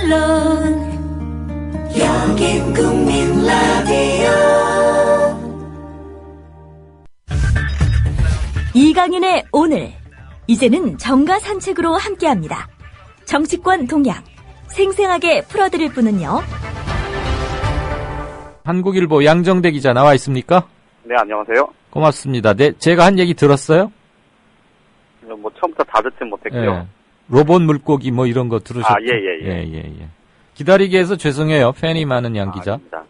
물론 여긴 국민 라디오 이강인의 오늘 이제는 정가 산책으로 함께합니다. 정치권 동향 생생하게 풀어드릴 분은요. 한국일보 양정대 기자 나와 있습니까? 네, 안녕하세요. 고맙습니다. 네, 제가 한 얘기 들었어요? 뭐 처음부터 다 듣진 못했고요. 예. 로봇 물고기 뭐 이런 거 들으셨죠? 예. 기다리게 해서 죄송해요. 팬이 많은 양 기자. 아닙니다.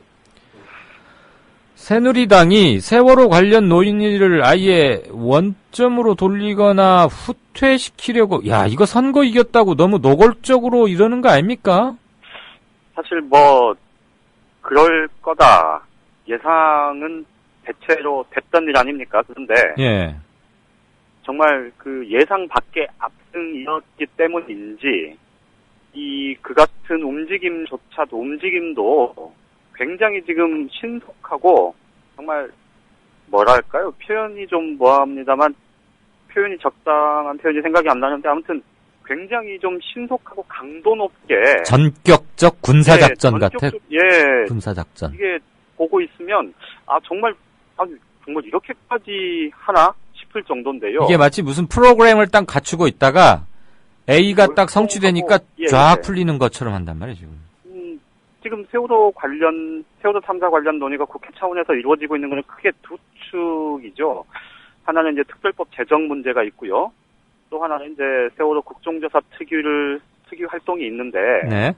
새누리당이 세월호 관련 논의를 아예 원점으로 돌리거나 후퇴시키려고, 야, 이거 선거 이겼다고 너무 노골적으로 이러는 거 아닙니까? 사실 뭐 그럴 거다 예상은 대체로 됐던 일 아닙니까? 그런데 예. 정말 그 예상 밖의 압승이었기 때문인지 그 같은 움직임도 굉장히 지금 신속하고 정말 뭐랄까요? 표현이 좀 뭐합니다만 표현이 적당한 표현이 생각이 안 나는데 아무튼 굉장히 좀 신속하고 강도 높게 전격적 군사작전 같아. 예. 군사작전. 이게 보고 있으면 정말 이렇게까지 하나 싶을 정도인데요. 이게 마치 무슨 프로그램을 딱 갖추고 있다가 A가 딱 성취되니까 쫙 풀리는 것처럼 한단 말이에요, 지금. 지금 세월호 탐사 관련 논의가 국회 차원에서 이루어지고 있는 것은 크게 두 축이죠. 하나는 이제 특별법 제정 문제가 있고요. 또 하나는 이제 세월호 국정조사 특위 활동이 있는데, 네.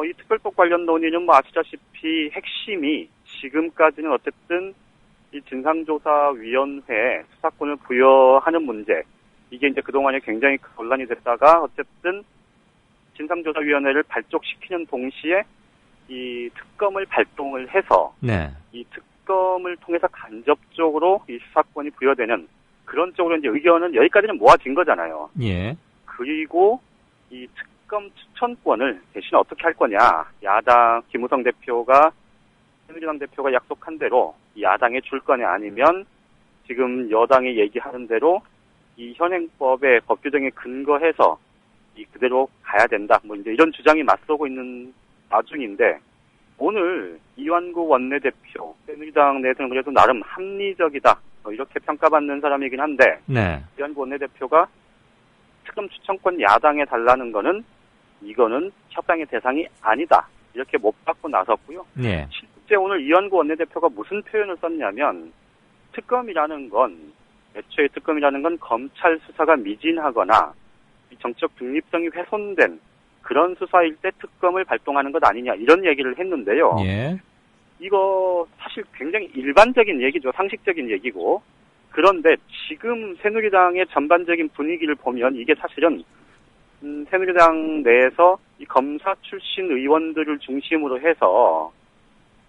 이 특별법 관련 논의는 뭐 아시다시피 핵심이 지금까지는 어쨌든 이 진상조사위원회에 수사권을 부여하는 문제, 이게 이제 그동안에 굉장히 논란이 됐다가 어쨌든 진상조사위원회를 발족시키는 동시에 이 특검을 발동을 해서 네. 이 특검을 통해서 간접적으로 이 수사권이 부여되는 그런 쪽으로 이제 의견은 여기까지는 모아진 거잖아요. 예. 그리고 이 특검 추천권을 대신 어떻게 할 거냐. 야당 김무성 대표가 새누리당 대표가 약속한 대로 야당에 줄 거냐 아니면 지금 여당이 얘기하는 대로 이 현행법의 법 규정에 근거해서 그대로 가야 된다. 뭐 이제 이런 주장이 맞서고 있는 와중인데 오늘 이완구 원내대표 새누리당 내에서는 그래도 나름 합리적이다. 이렇게 평가받는 사람이긴 한데 네. 이완구 원내대표가 특검 추천권 야당에 달라는 거는 이거는 협상의 대상이 아니다. 이렇게 못 받고 나섰고요. 네. 실제 오늘 이완구 원내대표가 무슨 표현을 썼냐면 애초에 특검이라는 건 검찰 수사가 미진하거나 정치적 중립성이 훼손된 그런 수사일 때 특검을 발동하는 것 아니냐 이런 얘기를 했는데요. 예. 이거 사실 굉장히 일반적인 얘기죠. 상식적인 얘기고. 그런데 지금 새누리당의 전반적인 분위기를 보면 이게 사실은 새누리당 내에서 이 검사 출신 의원들을 중심으로 해서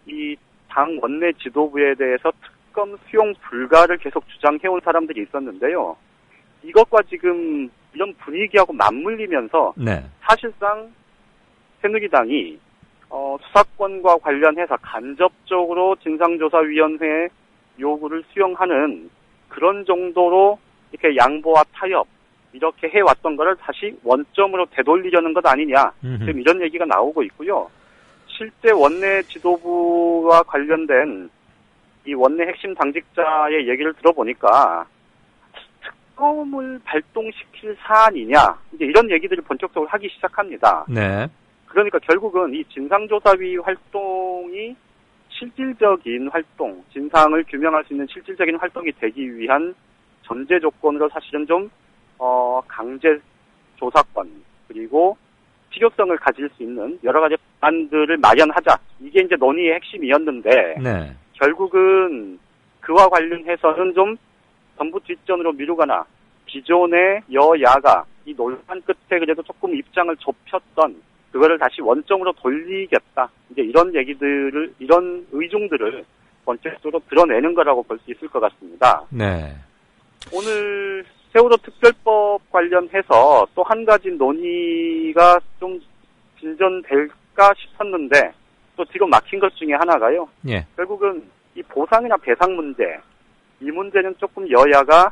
이 당 원내 지도부에 대해서 특검 수용 불가를 계속 주장해온 사람들이 있었는데요. 이것과 지금 이런 분위기하고 맞물리면서 네. 사실상 새누리당이 수사권과 관련해서 간접적으로 진상조사위원회 요구를 수용하는 그런 정도로 이렇게 양보와 타협 이렇게 해왔던 거를 다시 원점으로 되돌리려는 것 아니냐 지금 이런 얘기가 나오고 있고요. 실제 원내 지도부와 관련된 이 원내 핵심 당직자의 얘기를 들어보니까 특검을 발동시킬 사안이냐 이제 이런 얘기들을 본격적으로 하기 시작합니다. 네. 그러니까 결국은 이 진상조사위 활동이 실질적인 활동, 진상을 규명할 수 있는 실질적인 활동이 되기 위한 전제 조건으로 사실은 좀 강제 조사권 그리고 필요성을 가질 수 있는 여러 가지 방안들을 마련하자. 이게 이제 논의의 핵심이었는데 네. 결국은 그와 관련해서는 좀 전부 뒷전으로 미루거나 기존의 여야가 이 논란 끝에 그래도 조금 입장을 좁혔던 그거를 다시 원점으로 돌리겠다. 이제 이런 얘기들을, 이런 의중들을 본격적으로 드러내는 거라고 볼 수 있을 것 같습니다. 네. 오늘 세월호 특별법 관련해서 또 한 가지 논의가 좀 진전될까 싶었는데 또 뒤로 막힌 것 중에 하나가요. 예. 결국은 이 보상이나 배상 문제, 이 문제는 조금 여야가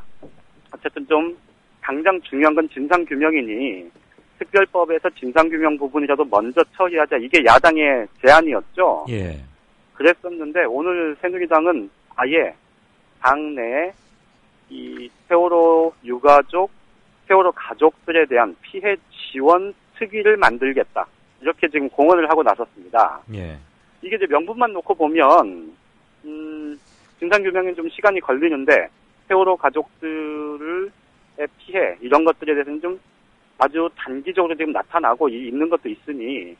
어쨌든 좀 당장 중요한 건 진상규명이니 특별법에서 진상규명 부분이라도 먼저 처리하자. 이게 야당의 제안이었죠. 예. 그랬었는데 오늘 새누리당은 아예 당내에 이 세월호 유가족, 세월호 가족들에 대한 피해 지원 특위를 만들겠다. 이렇게 지금 공언을 하고 나섰습니다. 예. 이게 이제 명분만 놓고 보면 진상규명에 좀 시간이 걸리는데 세월호 가족들의 피해 이런 것들에 대해서는 좀 아주 단기적으로 지금 나타나고 있는 것도 있으니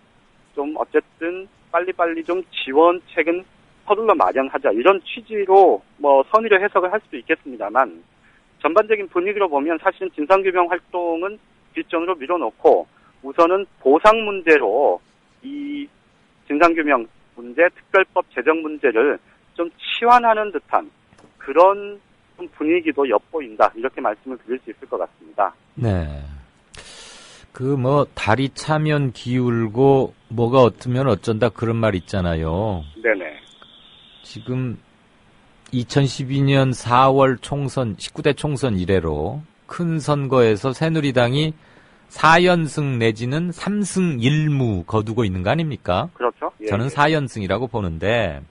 좀 어쨌든 빨리빨리 좀 지원책은 서둘러 마련하자 이런 취지로 뭐 선의를 해석을 할 수도 있겠습니다만 전반적인 분위기로 보면 사실은 진상규명 활동은 뒷전으로 밀어놓고 우선은 보상 문제로 이 진상규명 문제, 특별법 제정 문제를 좀 치환하는 듯한 그런 분위기도 엿보인다 이렇게 말씀을 드릴 수 있을 것 같습니다. 네. 다리 차면 기울고 뭐가 어쩌면 어쩐다 그런 말 있잖아요. 네네. 지금 2012년 4월 총선, 19대 총선 이래로 큰 선거에서 새누리당이 4연승 내지는 3승 1무 거두고 있는 거 아닙니까? 그렇죠. 예, 저는 예. 4연승이라고 보는데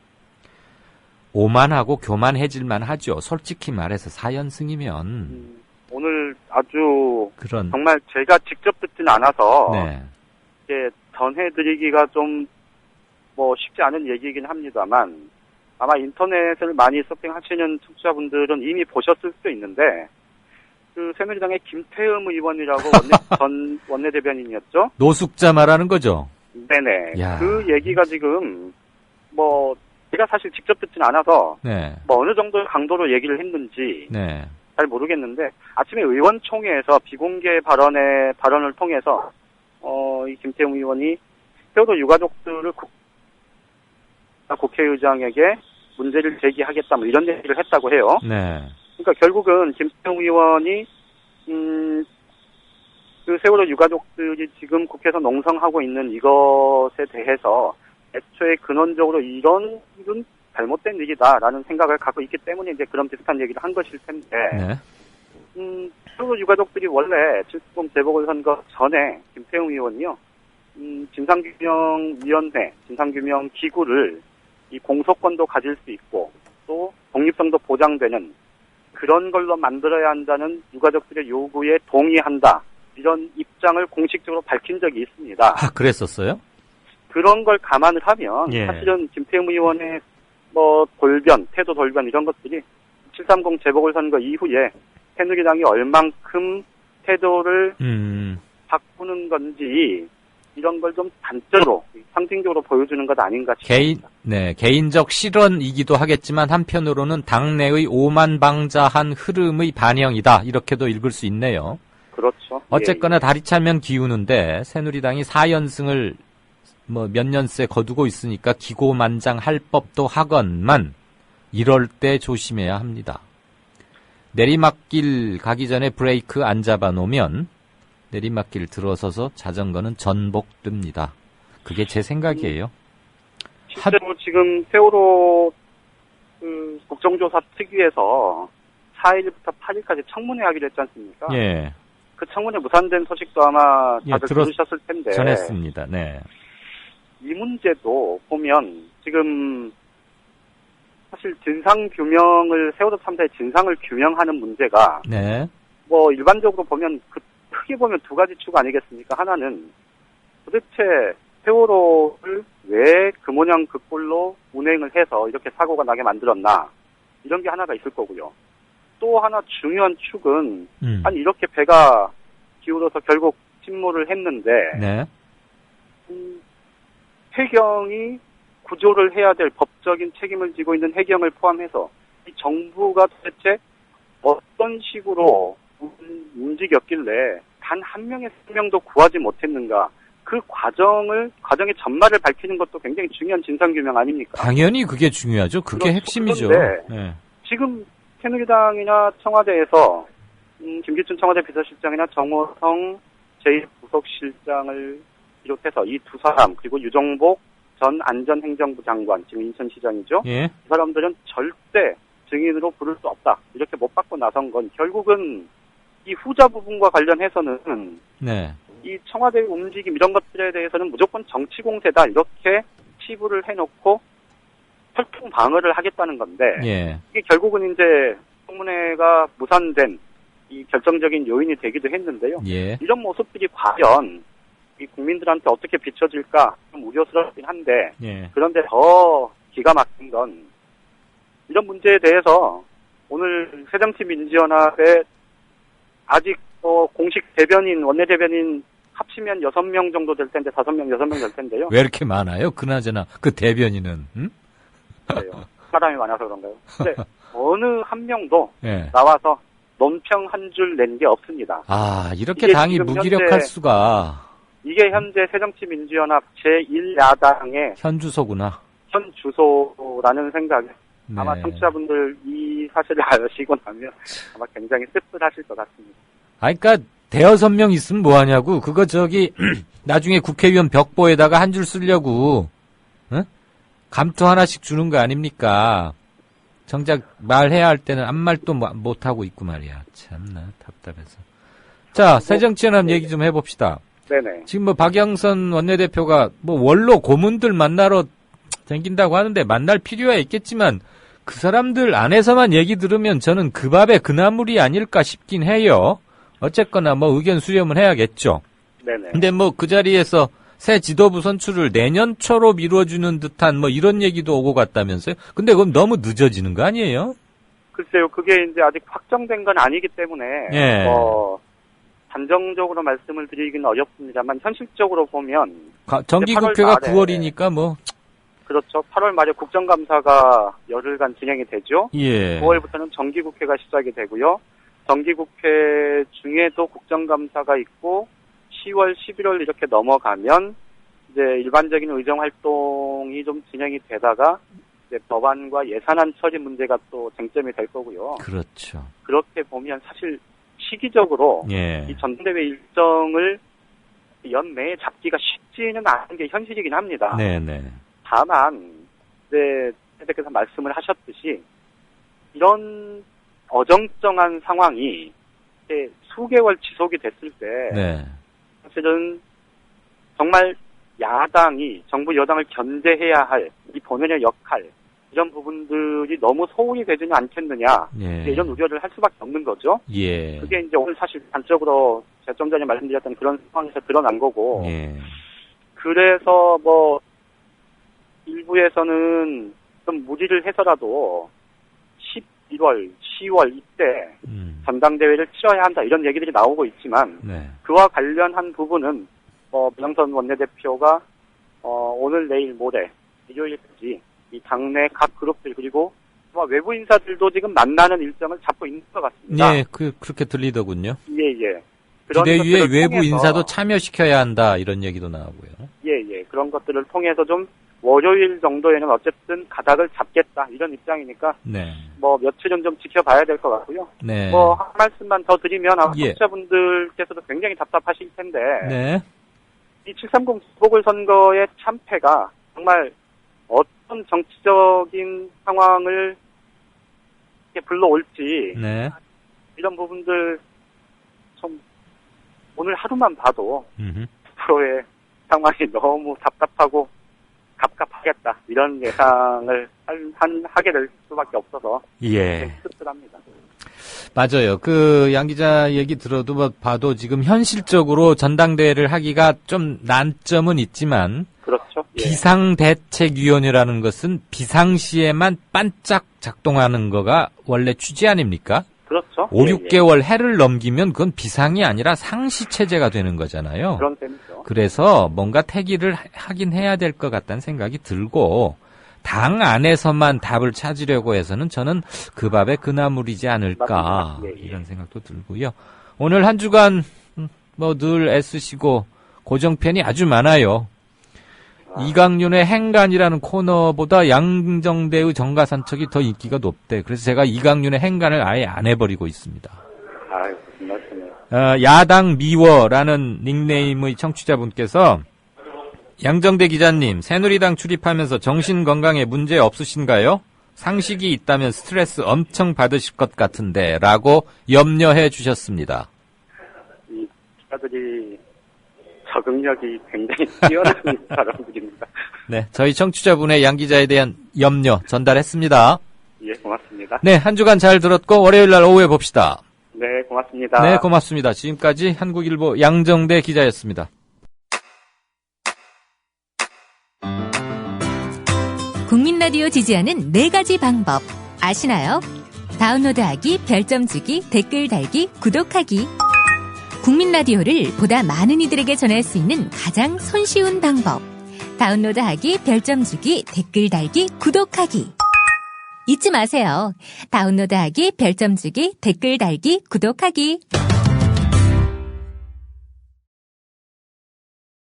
오만하고 교만해질만 하죠. 솔직히 말해서 4연승이면 오늘 아주 그런 정말 제가 직접 듣진 않아서 네. 이게 전해드리기가 좀 뭐 쉽지 않은 얘기이긴 합니다만 아마 인터넷을 많이 서핑하시는 청취자분들은 이미 보셨을 수도 있는데 그 새누리당의 김태흠 의원이라고 전 원내대변인이었죠. 노숙자 말하는 거죠. 네네. 야. 그 얘기가 지금 뭐 제가 사실 직접 듣진 않아서 네. 뭐 어느 정도 강도로 얘기를 했는지 네. 잘 모르겠는데 아침에 의원총회에서 비공개 발언을 통해서 이 김태흠 의원이 세월호 유가족들을 국회의장에게 문제를 제기하겠다 뭐 이런 얘기를 했다고 해요. 네. 그러니까 결국은 김태흠 의원이 그 세월호 유가족들이 지금 국회에서 농성하고 있는 이것에 대해서 애초에 근원적으로 이런 일은 잘못된 일이다라는 생각을 갖고 있기 때문에 이제 그런 비슷한 얘기를 한 것일 텐데, 네. 세월호 유가족들이 원래 7.0 재보궐선거 전에 김태흠 의원이요, 진상규명위원회, 진상규명 기구를 이 공소권도 가질 수 있고 또 독립성도 보장되는 그런 걸로 만들어야 한다는 유가족들의 요구에 동의한다. 이런 입장을 공식적으로 밝힌 적이 있습니다. 아, 그랬었어요? 그런 걸 감안을 하면 예. 사실은 김태흠 의원의 태도 돌변 이런 것들이 7.30 재보궐선거 이후에 새누리당이 얼만큼 태도를 바꾸는 건지 이런 걸 좀 단적으로 상징적으로 보여주는 것 아닌가 싶습니다. 개인적 실언이기도 하겠지만 한편으로는 당내의 오만방자한 흐름의 반영이다. 이렇게도 읽을 수 있네요. 그렇죠. 어쨌거나 다리 차면 기우는데 새누리당이 4연승을 몇 년째 거두고 있으니까 기고만장할 법도 하건만 이럴 때 조심해야 합니다. 내리막길 가기 전에 브레이크 안 잡아놓으면 내리막길 들어서서 자전거는 전복됩니다. 그게 제 생각이에요. 실제로 지금 세월호 국정조사 특위에서 4일부터 8일까지 청문회 하기로 했지 않습니까? 예. 그 청문회 무산된 소식도 아마 다들 들으셨을 텐데. 전했습니다. 네. 이 문제도 보면 지금 사실 진상규명을 세월호 참사의 진상을 규명하는 문제가 네. 일반적으로 보면 크게 보면 두 가지 축 아니겠습니까? 하나는 도대체 세월호를 왜 그 모양 그 꼴로 운행을 해서 이렇게 사고가 나게 만들었나 이런 게 하나가 있을 거고요. 또 하나 중요한 축은 아니 이렇게 배가 기울어서 결국 침몰을 했는데 네. 해경이 구조를 해야 될 법적인 책임을 지고 있는 해경을 포함해서 이 정부가 도대체 어떤 식으로 움직였길래 단 한 명의 생명도 구하지 못했는가? 그 과정의 전말을 밝히는 것도 굉장히 중요한 진상규명 아닙니까? 당연히 그게 중요하죠. 그게 그렇죠. 핵심이죠. 그런데 네. 지금 새누리당이나 청와대에서 김기춘 청와대 비서실장이나 정호성 제1부속실장을 비롯해서 이 두 사람 그리고 유정복 전 안전행정부 장관 지금 인천시장이죠. 예. 이 사람들은 절대 증인으로 부를 수 없다. 이렇게 못 받고 나선 건 결국은 이 후자 부분과 관련해서는 네. 이 이 청와대 움직임 이런 것들에 대해서는 무조건 정치 공세다 이렇게 치부를 해놓고 혈통 방어를 하겠다는 건데 예. 이게 결국은 이제 청문회가 무산된 이 결정적인 요인이 되기도 했는데요. 예. 이런 모습들이 과연 이 국민들한테 어떻게 비춰질까 좀 우려스럽긴 한데 예. 그런데 더 기가 막힌 건 이런 문제에 대해서 오늘 새정치민주연합에 아직 공식 대변인, 원내대변인 합치면 6명 정도 될 텐데 5명, 6명 될 텐데요. 왜 이렇게 많아요? 그나저나 그 대변인은 응? 그래요. 사람이 많아서 그런가요? 근데 어느 한 명도 예. 나와서 논평 한 줄 낸 게 없습니다. 아, 이렇게 이게 당이 지금 무기력할 현재 수가. 이게 현재 새정치민주연합 제1야당의 현 주소구나. 현 주소라는 생각에 네. 아마 청취자분들 이 사실을 아시고 나면 아마 굉장히 씁쓸하실 것 같습니다. 아, 그러니까 대여섯 명 있으면 뭐 하냐고. 그거 저기 나중에 국회의원 벽보에다가 한 줄 쓰려고 응? 감투 하나씩 주는 거 아닙니까? 정작 말해야 할 때는 아무 말도 못 하고 있고 말이야. 참나 답답해서. 자, 새정치연합 얘기 좀 해봅시다. 네네. 지금 뭐 박영선 원내대표가 뭐 원로 고문들 만나러 댕긴다고 하는데 만날 필요야 있겠지만 그 사람들 안에서만 얘기 들으면 저는 그 밥에 그 나물이 아닐까 싶긴 해요. 어쨌거나 뭐 의견 수렴을 해야겠죠. 네네. 근데 뭐 그 자리에서 새 지도부 선출을 내년 초로 미뤄주는 듯한 뭐 이런 얘기도 오고 갔다면서요. 근데 그럼 너무 늦어지는 거 아니에요? 글쎄요, 그게 이제 아직 확정된 건 아니기 때문에 예. 단정적으로 말씀을 드리기는 어렵습니다만 현실적으로 보면 정기국회가 8월 말에 9월이니까 뭐 그렇죠. 8월 말에 국정감사가 열흘간 진행이 되죠. 예. 9월부터는 정기국회가 시작이 되고요. 정기국회 중에도 국정감사가 있고 10월, 11월 이렇게 넘어가면 이제 일반적인 의정활동이 좀 진행이 되다가 이제 법안과 예산안 처리 문제가 또 쟁점이 될 거고요. 그렇죠. 그렇게 보면 사실 시기적으로 예. 이 전당대회 일정을 연내에 잡기가 쉽지는 않은 게 현실이긴 합니다. 네네. 다만 이제 대표께서 말씀을 하셨듯이 이런 어정쩡한 상황이 이제 수개월 지속이 됐을 때 네. 사실은 정말 야당이 정부 여당을 견제해야 할 이 본연의 역할 이런 부분들이 너무 소홀히 되지는 않겠느냐 예. 이런 우려를 할 수밖에 없는 거죠. 예. 그게 이제 오늘 사실 단적으로 제가 좀 전에 말씀드렸던 그런 상황에서 드러난 거고 예. 그래서 뭐 일부에서는 좀 무리를 해서라도 11월, 10월 이때 전당대회를 치러야 한다 이런 얘기들이 나오고 있지만 네. 그와 관련한 부분은 박영선 원내대표가 오늘, 내일, 모레 일요일까지 이 당내 각 그룹들 그리고 외부 인사들도 지금 만나는 일정을 잡고 있는 것 같습니다. 예, 그렇게 들리더군요. 예. 비대위에 외부 통해서, 인사도 참여시켜야 한다 이런 얘기도 나오고요. 예. 그런 것들을 통해서 좀 월요일 정도에는 어쨌든 가닥을 잡겠다 이런 입장이니까 네. 뭐 며칠은 좀 지켜봐야 될 것 같고요. 네. 뭐 한 말씀만 더 드리면 아마 예. 청취자분들께서도 굉장히 답답하실 텐데 네. 이 730 보궐선거의 참패가 정말 어떤 정치적인 상황을 이렇게 불러올지 네. 이런 부분들 좀 오늘 하루만 봐도 음흠. 앞으로의 상황이 너무 답답하고 갑갑하겠다 이런 예상을 하게 될 수밖에 없어서 예. 씁쓸합니다. 맞아요. 양 기자 얘기 들어도 봐도 지금 현실적으로 전당대회를 하기가 좀 난점은 있지만 그렇죠. 예. 비상대책위원회라는 것은 비상시에만 반짝 작동하는 거가 원래 취지 아닙니까? 그렇죠. 5, 예, 6개월 해를 넘기면 그건 비상이 아니라 상시체제가 되는 거잖아요. 그런 셈이죠. 그래서 뭔가 태기를 하긴 해야 될 것 같다는 생각이 들고 당 안에서만 답을 찾으려고 해서는 저는 그 밥에 그 나물이지 않을까 예. 이런 생각도 들고요. 오늘 한 주간 뭐 늘 애쓰시고 고정편이 아주 많아요. 이강윤의 행간이라는 코너보다 양정대의 정가산책이 더 인기가 높대. 그래서 제가 이강윤의 행간을 아예 안 해버리고 있습니다. 아유, 무슨 말씀이에요. 야당 미워라는 닉네임의 청취자분께서 양정대 기자님, 새누리당 출입하면서 정신건강에 문제 없으신가요? 상식이 있다면 스트레스 엄청 받으실 것 같은데 라고 염려해 주셨습니다. 이 기자들이 적응력이 굉장히 뛰어난 사람들입니다. 네, 저희 청취자분의 양 기자에 대한 염려 전달했습니다. 예, 고맙습니다. 네, 한 주간 잘 들었고 월요일 날 오후에 봅시다. 네, 고맙습니다. 네, 고맙습니다. 지금까지 한국일보 양정대 기자였습니다. 국민 라디오 지지하는 4가지 방법 아시나요? 다운로드하기, 별점 주기, 댓글 달기, 구독하기. 국민 라디오를 보다 많은 이들에게 전할 수 있는 가장 손쉬운 방법. 다운로드하기, 별점 주기, 댓글 달기, 구독하기. 잊지 마세요. 다운로드하기, 별점 주기, 댓글 달기, 구독하기.